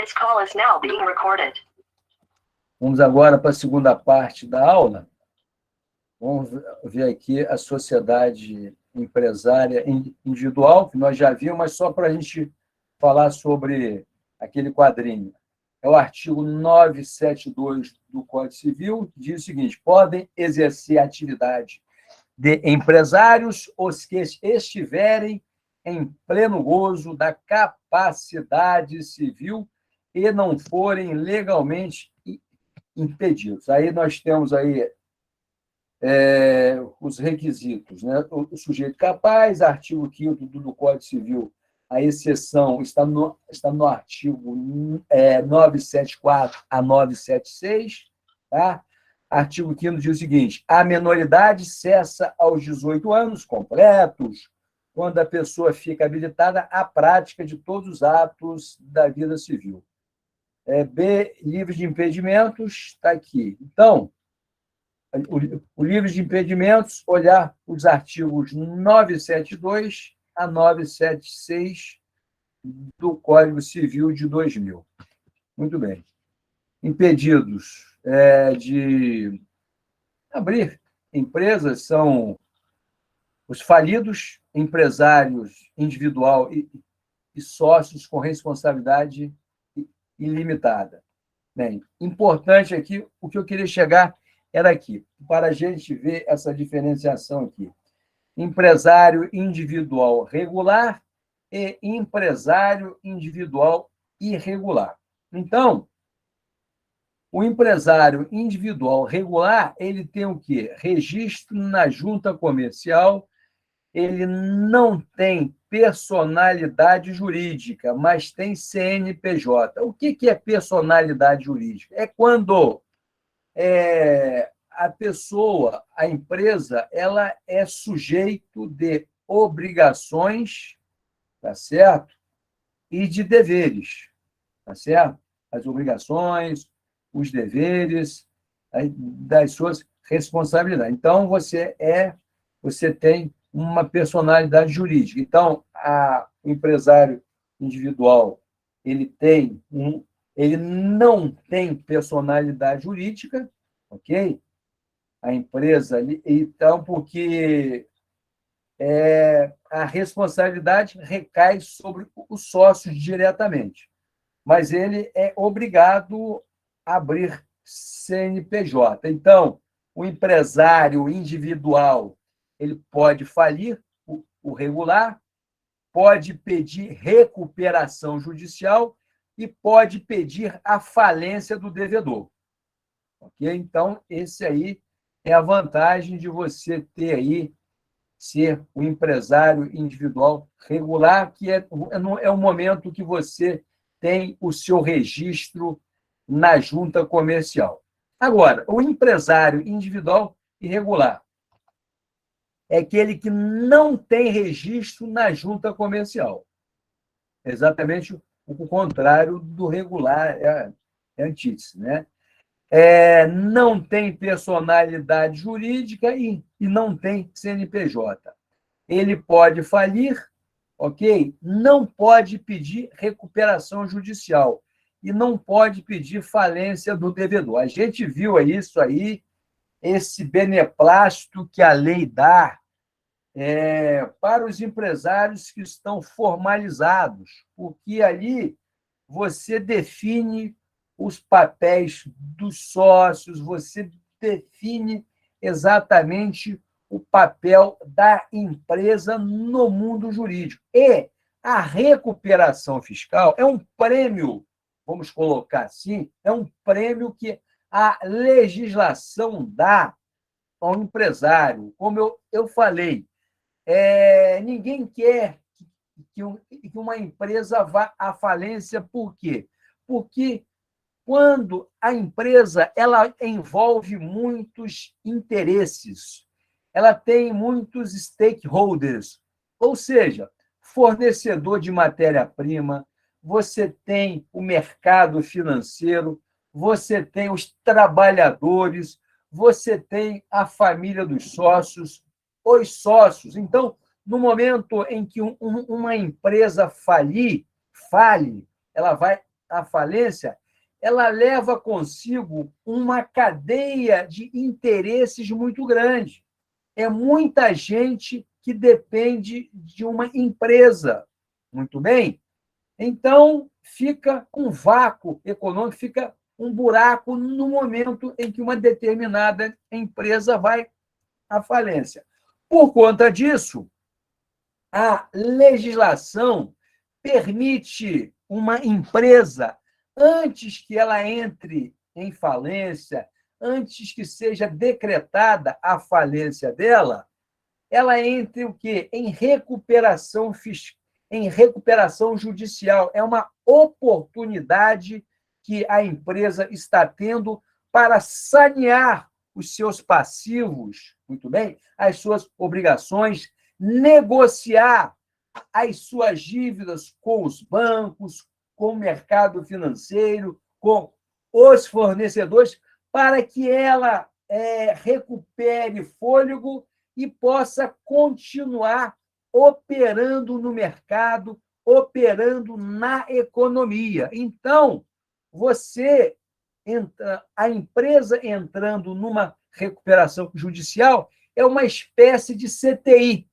This call is now being recorded. Vamos agora para a segunda parte da aula. Vamos ver aqui a sociedade empresária individual, que nós já vimos, mas só para a gente falar sobre aquele quadrinho. É o artigo 972 do Código Civil, que diz o seguinte: podem exercer atividade de empresários os que estiverem em pleno gozo da capacidade civil e não forem legalmente impedidos. Aí nós temos aí os requisitos, né? O sujeito capaz, artigo 5º do Código Civil, a exceção está no artigo 974 a 976, tá? Artigo 5º diz o seguinte: a menoridade cessa aos 18 anos completos, quando a pessoa fica habilitada à prática de todos os atos da vida civil. B, livre de impedimentos, está aqui. Então, o livre de impedimentos, olhar os artigos 972 a 976 do Código Civil de 2000. Muito bem. Impedidos de abrir empresas são os falidos, empresários individual e sócios com responsabilidade ilimitada. Bem, importante aqui, o que eu queria chegar era aqui, para a gente ver essa diferenciação aqui. Empresário individual regular e empresário individual irregular. Então, o empresário individual regular, ele tem o quê? Registro na junta comercial, ele não tem personalidade jurídica, mas tem CNPJ. O que é personalidade jurídica? É quando a pessoa, a empresa, ela é sujeito de obrigações, tá certo? E de deveres, tá certo? As obrigações, os deveres, das suas responsabilidades. Então, você tem uma personalidade jurídica. Então, o empresário individual, ele não tem personalidade jurídica, ok? A empresa, então, porque a responsabilidade recai sobre os sócios diretamente, mas ele é obrigado a abrir CNPJ. Então, o empresário individual, ele pode falir, o regular, pode pedir recuperação judicial e pode pedir a falência do devedor. Ok? Então, esse aí é a vantagem de você ter aí, ser o empresário individual regular, que é o momento que você tem o seu registro na junta comercial. Agora, o empresário individual irregular é aquele que não tem registro na junta comercial. Exatamente o contrário do regular, é antítese, né? Não tem personalidade jurídica e não tem CNPJ. Ele pode falir, ok? Não pode pedir recuperação judicial e não pode pedir falência do devedor. A gente viu isso aí, esse beneplácito que a lei dá para os empresários que estão formalizados, porque ali você define os papéis dos sócios, você define exatamente o papel da empresa no mundo jurídico. E a recuperação fiscal é um prêmio, vamos colocar assim, é um prêmio que a legislação dá ao empresário. Como eu falei, ninguém quer que uma empresa vá à falência. Por quê? Porque quando a empresa ela envolve muitos interesses, ela tem muitos stakeholders, ou seja, fornecedor de matéria-prima, você tem o mercado financeiro, você tem os trabalhadores, você tem a família dos sócios, os sócios. Então, no momento em que uma empresa fale, ela vai à falência, ela leva consigo uma cadeia de interesses muito grande. É muita gente que depende de uma empresa. Muito bem? Então, fica um vácuo econômico, fica um buraco no momento em que uma determinada empresa vai à falência. Por conta disso, a legislação permite uma empresa, antes que ela entre em falência, antes que seja decretada a falência dela, ela entre o quê? Em recuperação fiscal, em recuperação judicial. É uma oportunidade que a empresa está tendo para sanear os seus passivos, muito bem, as suas obrigações, negociar as suas dívidas com os bancos, com o mercado financeiro, com os fornecedores, para que ela recupere fôlego e possa continuar operando no mercado, operando na economia. Então, a empresa entrando numa recuperação judicial é uma espécie de CTI.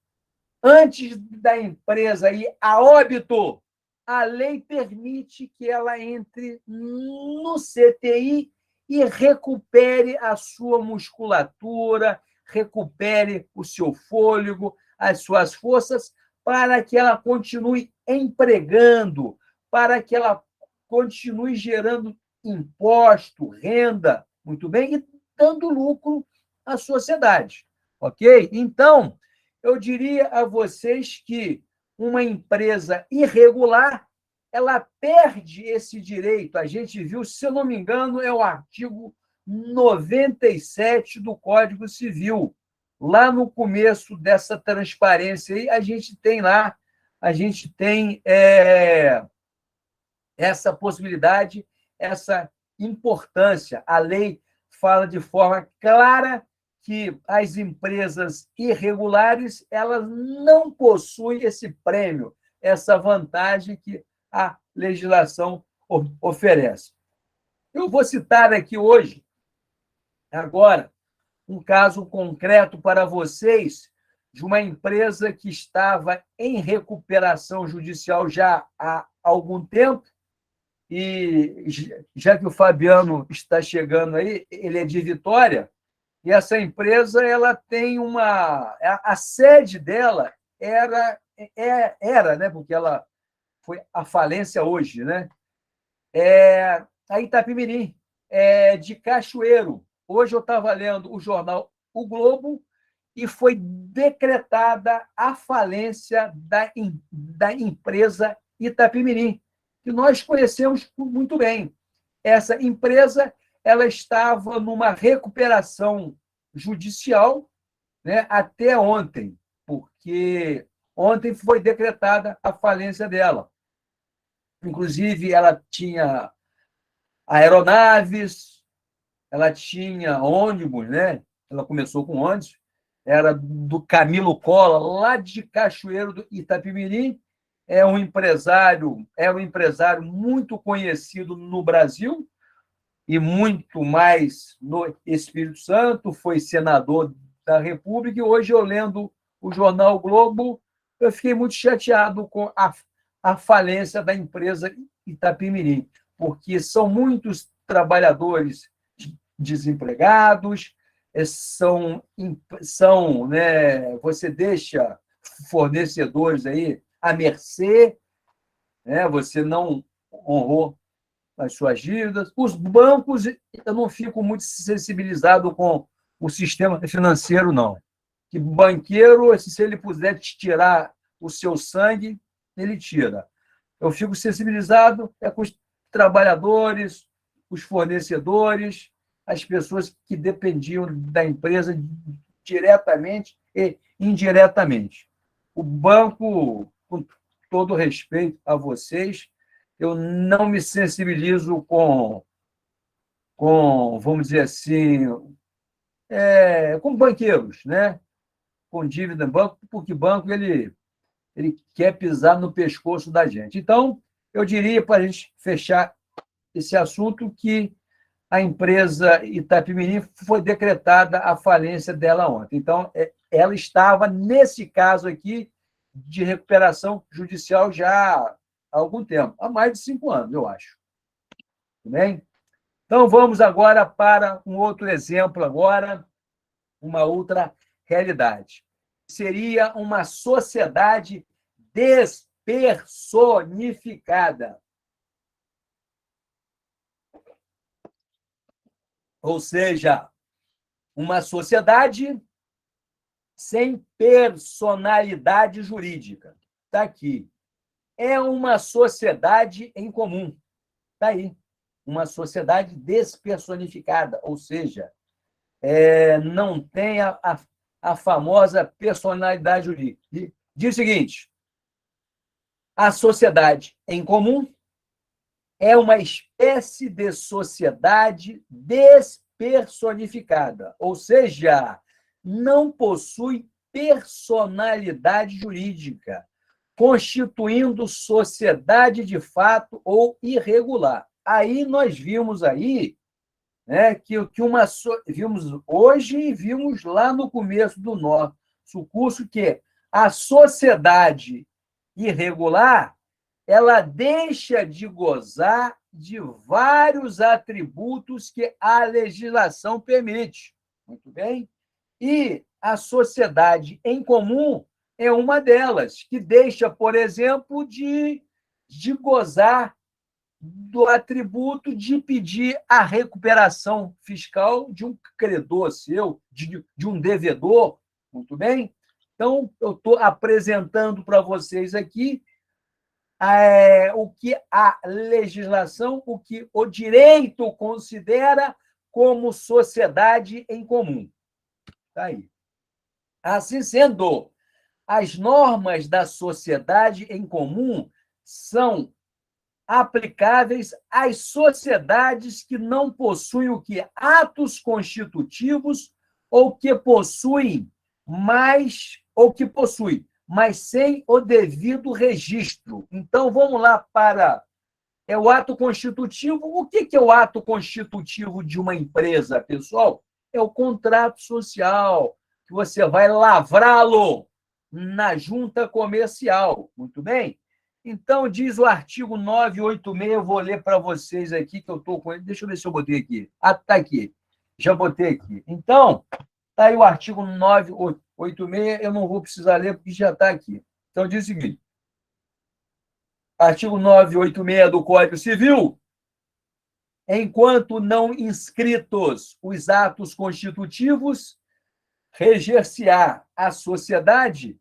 Antes da empresa ir a óbito, a lei permite que ela entre no CTI e recupere a sua musculatura, recupere o seu fôlego, as suas forças, para que ela continue empregando, para que ela continue gerando imposto, renda, muito bem, e dando lucro à sociedade. Ok? Então, eu diria a vocês que uma empresa irregular, ela perde esse direito. A gente viu, se eu não me engano, é o artigo 97 do Código Civil. Lá no começo dessa transparência aí, a gente tem essa possibilidade, essa importância. A lei fala de forma clara que as empresas irregulares elas não possuem esse prêmio, essa vantagem que a legislação oferece. Eu vou citar aqui hoje, agora, um caso concreto para vocês de uma empresa que estava em recuperação judicial já há algum tempo, e já que o Fabiano está chegando aí, ele é de Vitória, e essa empresa ela tem a sede dela era, né, porque ela foi à falência hoje, né? A Itapemirim, de Cachoeiro. Hoje eu estava lendo o jornal O Globo e foi decretada a falência da empresa Itapemirim, que nós conhecemos muito bem. Essa empresa ela estava numa recuperação judicial, né, até ontem, porque ontem foi decretada a falência dela. Inclusive, ela tinha aeronaves, ela tinha ônibus, né? Ela começou com ônibus, era do Camilo Cola, lá de Cachoeiro do Itapemirim, era um empresário muito conhecido no Brasil, e muito mais no Espírito Santo, foi senador da República, e hoje, eu lendo o jornal Globo, eu fiquei muito chateado com a falência da empresa Itapemirim, porque são muitos trabalhadores desempregados, né, você deixa fornecedores aí à mercê, né, você não honrou as suas dívidas. Os bancos, eu não fico muito sensibilizado com o sistema financeiro, não. Que banqueiro, se ele puder te tirar o seu sangue, ele tira. Eu fico sensibilizado com os trabalhadores, os fornecedores, as pessoas que dependiam da empresa diretamente e indiretamente. O banco, com todo respeito a vocês, eu não me sensibilizo vamos dizer assim, com banqueiros, né? Com dívida em banco, porque banco ele quer pisar no pescoço da gente. Então, eu diria, para a gente fechar esse assunto que a empresa Itapemirim foi decretada a falência dela ontem. Então, ela estava, nesse caso aqui, de recuperação judicial já há algum tempo, há mais de 5 anos, eu acho. Tudo bem? Então, vamos agora para um outro exemplo, agora, uma outra realidade. Seria uma sociedade despersonificada. Ou seja, uma sociedade sem personalidade jurídica. Está aqui. É uma sociedade em comum. Está aí. Uma sociedade despersonificada, ou seja, não tem a famosa personalidade jurídica. Diz o seguinte: a sociedade em comum é uma espécie de sociedade despersonificada, ou seja, não possui personalidade jurídica, constituindo sociedade de fato ou irregular. Aí nós vimos aí, né, que vimos hoje e vimos lá no começo do nosso curso que a sociedade irregular ela deixa de gozar de vários atributos que a legislação permite. Muito bem? E a sociedade em comum é uma delas, que deixa, por exemplo, de gozar do atributo de pedir a recuperação fiscal de um credor seu, de um devedor. Muito bem? Então, eu estou apresentando para vocês aqui o que a legislação, o que o direito considera como sociedade em comum. Está aí. Assim sendo, as normas da sociedade em comum são aplicáveis às sociedades que não possuem o que? Atos constitutivos ou que possuem mas sem o devido registro. Então, vamos lá para o ato constitutivo. O que é o ato constitutivo de uma empresa, pessoal? É o contrato social, que você vai lavrá-lo na junta comercial. Muito bem? Então, diz o artigo 986, eu vou ler para vocês aqui, que eu estou com ele. Deixa eu ver se eu botei aqui. Ah, está aqui. Já botei aqui. Então, está aí o artigo 986, eu não vou precisar ler, porque já está aqui. Então, diz o seguinte: artigo 986 do Código Civil, enquanto não inscritos os atos constitutivos, reger-se-á a sociedade,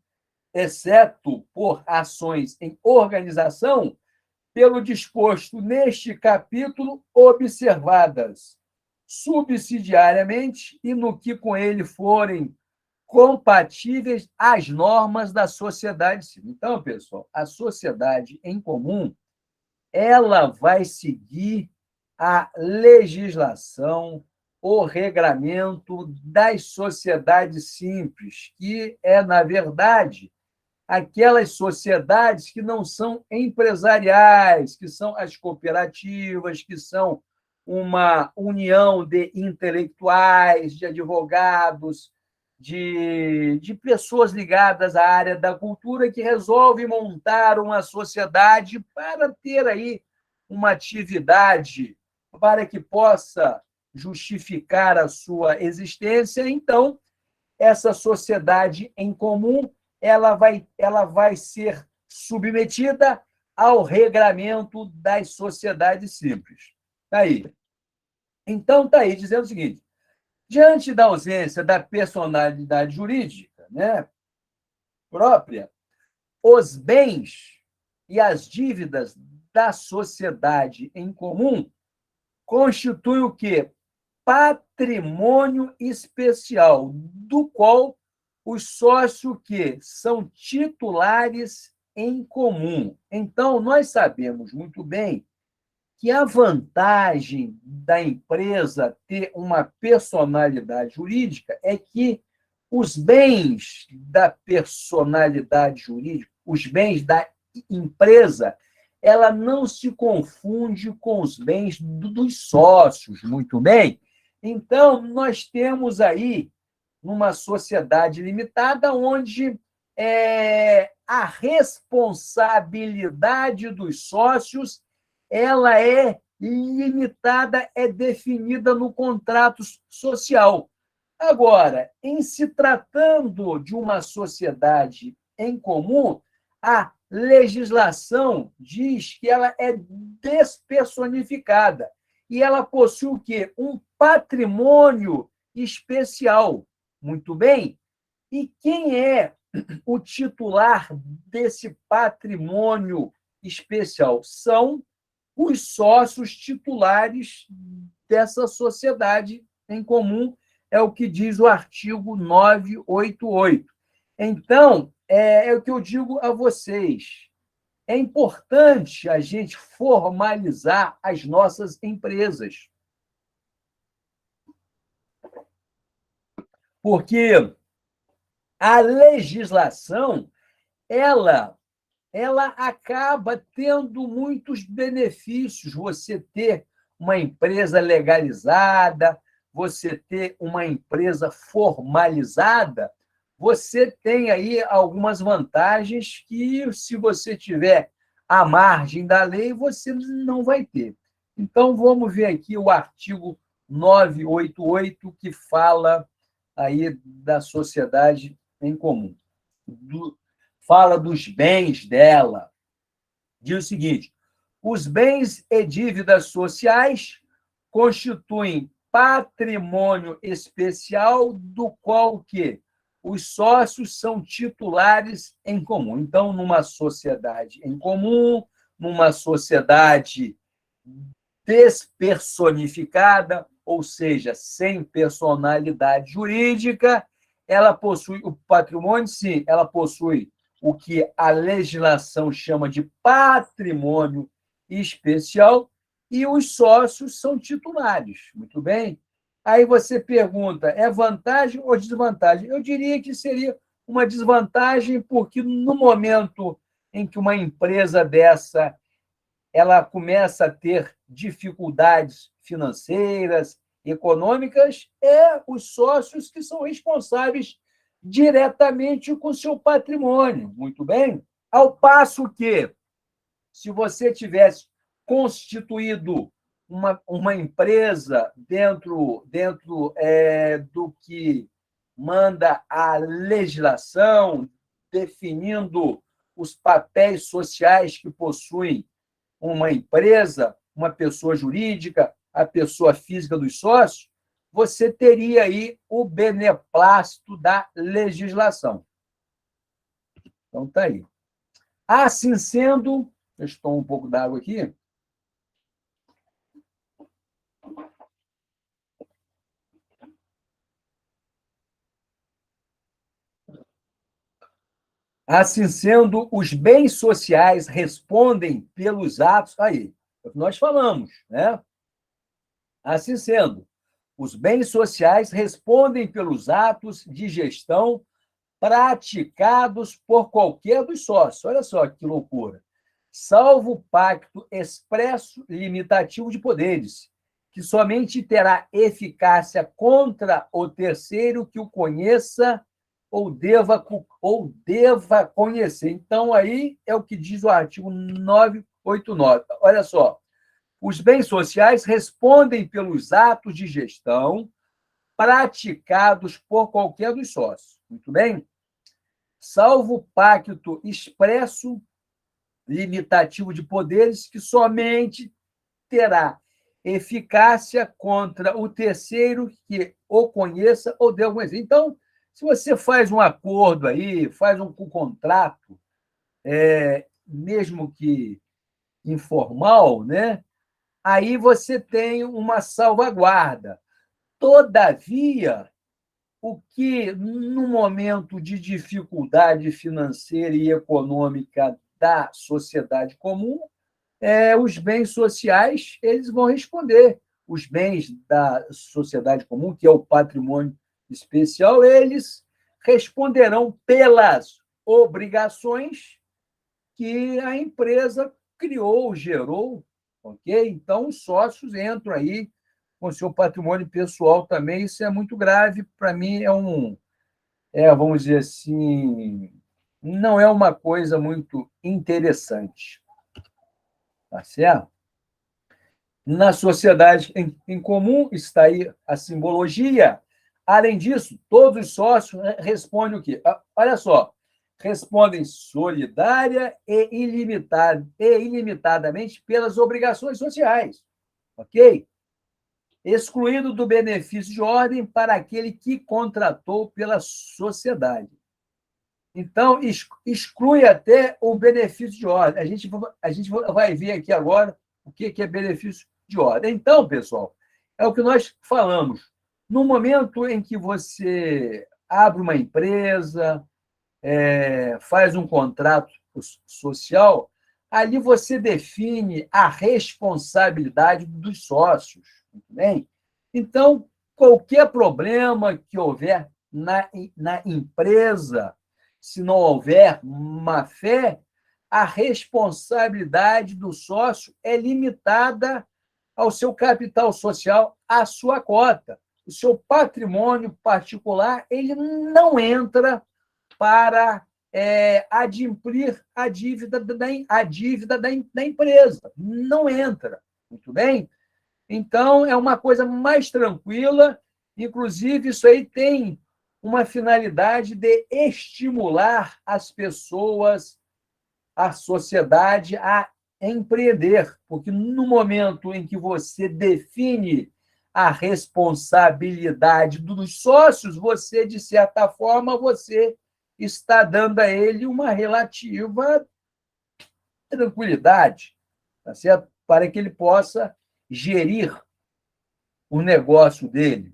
exceto por ações em organização, pelo disposto neste capítulo, observadas subsidiariamente e no que com ele forem compatíveis às normas da sociedade civil. Então, pessoal, a sociedade em comum, ela vai seguir a legislação, o regramento das sociedades simples, que na verdade, aquelas sociedades que não são empresariais, que são as cooperativas, que são uma união de intelectuais, de advogados, de pessoas ligadas à área da cultura que resolvem montar uma sociedade para ter aí uma atividade para que possa justificar a sua existência. Então, essa sociedade em comum ela vai ser submetida ao regramento das sociedades simples. Está aí. Então, está aí dizendo o seguinte: diante da ausência da personalidade jurídica, né, própria, os bens e as dívidas da sociedade em comum constituem o quê? Patrimônio especial, do qual os sócios que são titulares em comum. Então, nós sabemos muito bem que a vantagem da empresa ter uma personalidade jurídica é que os bens da personalidade jurídica, os bens da empresa, ela não se confunde com os bens dos sócios, muito bem? Então, nós temos aí, numa sociedade limitada, onde a responsabilidade dos sócios ela é limitada, é definida no contrato social. Agora, em se tratando de uma sociedade em comum, a legislação diz que ela é despersonificada e ela possui o quê? Um patrimônio especial. Muito bem? E quem é o titular desse patrimônio especial? São os sócios titulares dessa sociedade em comum, é o que diz o artigo 988. Então, é o que eu digo a vocês. É importante a gente formalizar as nossas empresas. Porque a legislação, ela acaba tendo muitos benefícios. Você ter uma empresa legalizada, você ter uma empresa formalizada, você tem aí algumas vantagens que, se você tiver à margem da lei, você não vai ter. Então, vamos ver aqui o artigo 988, que fala aí da sociedade em comum. Fala dos bens dela. Diz o seguinte: os bens e dívidas sociais constituem patrimônio especial do qual que os sócios são titulares em comum. Então, numa sociedade em comum, numa sociedade despersonificada, ou seja, sem personalidade jurídica, ela possui o patrimônio, sim, ela possui o que a legislação chama de patrimônio especial, e os sócios são titulares. Muito bem? Aí você pergunta, é vantagem ou desvantagem? Eu diria que seria uma desvantagem, porque no momento em que uma empresa dessa ela começa a ter dificuldades financeiras, econômicas, os sócios que são responsáveis diretamente com o seu patrimônio. Muito bem? Ao passo que, se você tivesse constituído uma empresa dentro do que manda a legislação, definindo os papéis sociais que possuem uma empresa, uma pessoa jurídica, a pessoa física dos sócios, você teria aí o beneplácito da legislação. Então, está aí. Assim sendo, eu estou um pouco d'água aqui. Assim sendo, os bens sociais respondem pelos atos. Aí, é o que nós falamos, né? Assim sendo, os bens sociais respondem pelos atos de gestão praticados por qualquer dos sócios. Olha só que loucura. Salvo o pacto expresso limitativo de poderes, que somente terá eficácia contra o terceiro que o conheça ou deva conhecer. Então, aí é o que diz o artigo 989. Olha só. Os bens sociais respondem pelos atos de gestão praticados por qualquer dos sócios. Muito bem? Salvo o pacto expresso limitativo de poderes, que somente terá eficácia contra o terceiro que o conheça ou deva conhecer. Então, se você faz um acordo aí, faz um contrato, mesmo que informal, né? Aí você tem uma salvaguarda. Todavia, o que, no momento de dificuldade financeira e econômica da sociedade comum, os bens sociais eles vão responder. Os bens da sociedade comum, que é o patrimônio especial, eles responderão pelas obrigações que a empresa criou, gerou, ok? Então, os sócios entram aí com o seu patrimônio pessoal também, isso é muito grave, para mim vamos dizer assim, não é uma coisa muito interessante, tá certo? Na sociedade em comum está aí a simbologia. Além disso, todos os sócios respondem o quê? Olha só, respondem solidária e ilimitadamente pelas obrigações sociais, ok? Excluído do benefício de ordem para aquele que contratou pela sociedade. Então, exclui até o benefício de ordem. A gente vai ver aqui agora o que é benefício de ordem. Então, pessoal, é o que nós falamos. No momento em que você abre uma empresa, faz um contrato social, ali você define a responsabilidade dos sócios. Muito bem? Então, qualquer problema que houver na empresa, se não houver má-fé, a responsabilidade do sócio é limitada ao seu capital social, à sua cota. O seu patrimônio particular ele não entra para adimplir a dívida da empresa. Não entra. Muito bem? Então, é uma coisa mais tranquila. Inclusive, isso aí tem uma finalidade de estimular as pessoas, a sociedade, a empreender. Porque no momento em que você define a responsabilidade dos sócios, você, de certa forma, você está dando a ele uma relativa tranquilidade, tá certo? Para que ele possa gerir o negócio dele,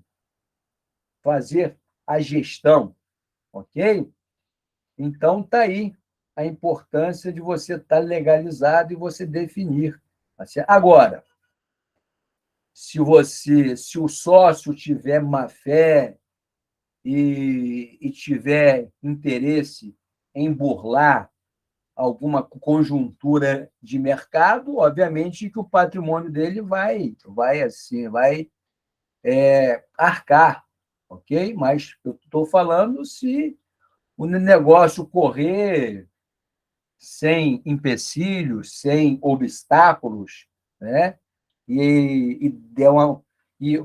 fazer a gestão, ok? Então, está aí a importância de você estar legalizado e você definir. Tá certo? Agora, se o sócio tiver má fé e tiver interesse em burlar alguma conjuntura de mercado, obviamente que o patrimônio dele vai arcar, ok? Mas eu estou falando se o negócio correr sem empecilhos, sem obstáculos, né? E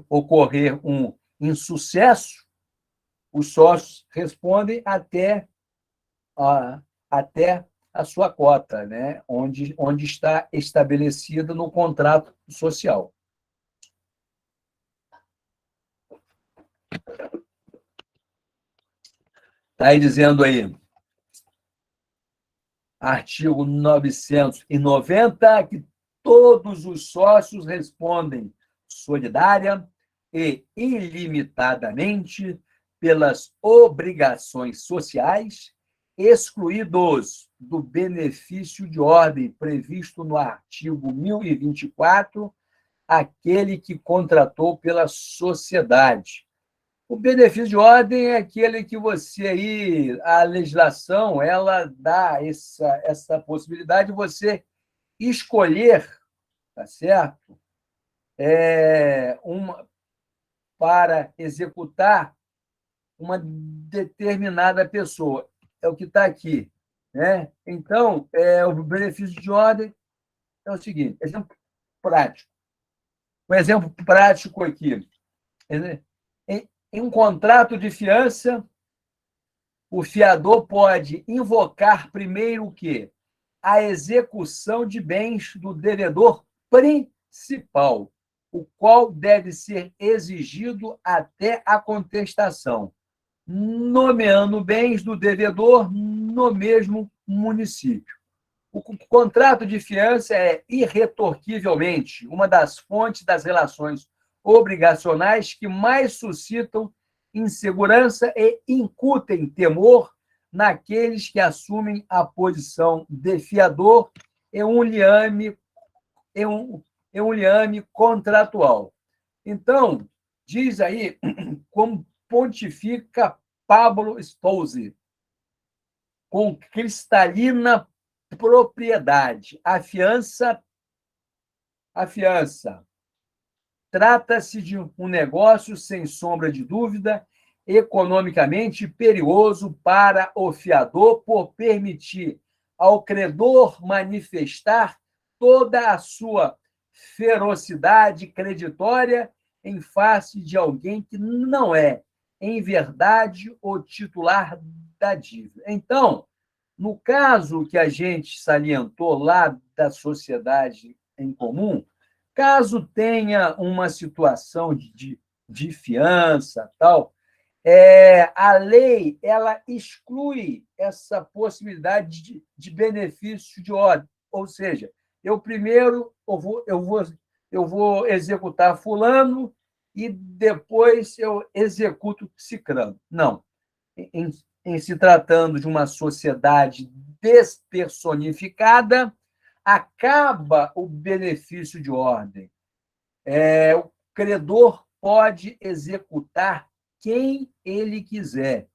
ocorrer um insucesso, os sócios respondem até a sua cota, né? onde está estabelecida no contrato social. Está aí dizendo aí, artigo 990, que todos os sócios respondem solidária e ilimitadamente pelas obrigações sociais, excluídos do benefício de ordem previsto no artigo 1024, aquele que contratou pela sociedade. O benefício de ordem é aquele que você aí, a legislação, ela dá essa possibilidade de você escolher, tá certo? Para executar uma determinada pessoa. É o que está aqui, né? Então, o benefício de ordem é o seguinte, exemplo prático. Um exemplo prático aqui. Em um contrato de fiança, o fiador pode invocar primeiro o quê? A execução de bens do devedor principal, o qual deve ser exigido até a contestação, nomeando bens do devedor no mesmo município. O contrato de fiança é, irretorquivelmente, uma das fontes das relações obrigacionais que mais suscitam insegurança e incutem temor naqueles que assumem a posição de fiador em um liame contratual. Então, diz aí, como pontifica Pablo Stouzy, com cristalina propriedade. A fiança trata-se de um negócio, sem sombra de dúvida, economicamente perigoso para o fiador por permitir ao credor manifestar toda a sua ferocidade creditória em face de alguém que não é, em verdade, o titular da dívida. Então, no caso que a gente salientou lá da sociedade em comum, caso tenha uma situação de fiança, tal, a lei ela exclui essa possibilidade de benefício de ordem. Ou seja, eu primeiro eu vou executar fulano e depois eu executo cicrano. Não. Em se tratando de uma sociedade despersonificada, acaba o benefício de ordem. O credor pode executar quem ele quiser.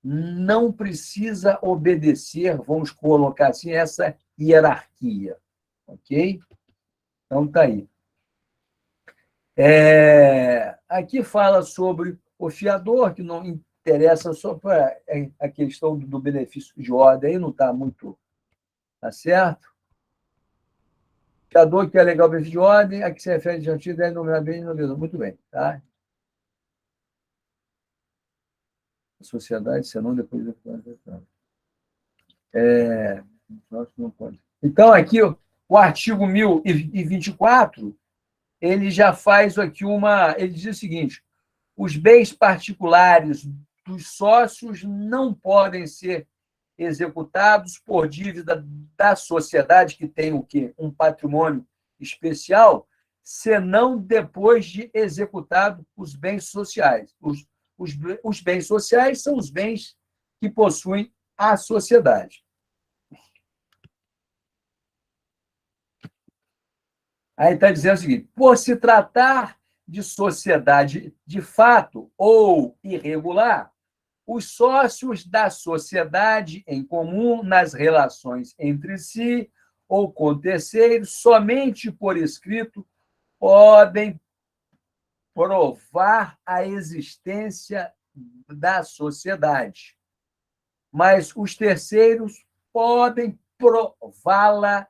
Não precisa obedecer, vamos colocar assim, essa hierarquia. Ok? Então, está aí. Aqui fala sobre o fiador, que não interessa só para a questão do benefício de ordem, aí não está muito. Tá certo? Fiador que é legal, benefício de ordem, a que se refere de antigo, deve nominar bem e nomeador. Muito bem. Tá? Sociedade, senão depois. Não pode. Então, aqui, o artigo 1024, ele já faz aqui uma. Ele diz o seguinte: os bens particulares dos sócios não podem ser executados por dívida da sociedade, que tem o quê? Um patrimônio especial, senão depois de executado os bens sociais. Os bens sociais são os bens que possuem a sociedade. Aí está dizendo o seguinte: por se tratar de sociedade de fato ou irregular, os sócios da sociedade em comum nas relações entre si ou com terceiros, somente por escrito, podem provar a existência da sociedade, mas os terceiros podem prová-la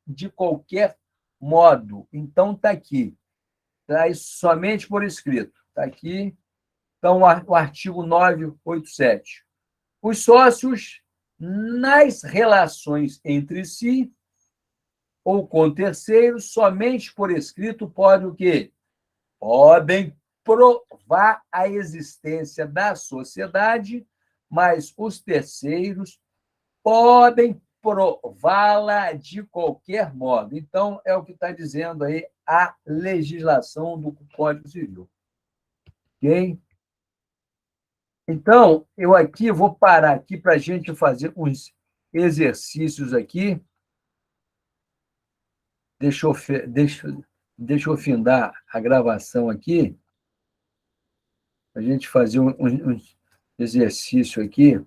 de qualquer modo. Então, está aqui. Traz somente por escrito. Está aqui. Então, o artigo 987. Os sócios, nas relações entre si ou com terceiros, somente por escrito, podem o quê? Podem provar a existência da sociedade, mas os terceiros podem prová-la de qualquer modo. Então, é o que está dizendo aí a legislação do Código Civil. Ok? Então, eu aqui vou parar aqui para a gente fazer uns exercícios aqui. Deixa eu findar a gravação aqui, para a gente fazer um exercício aqui.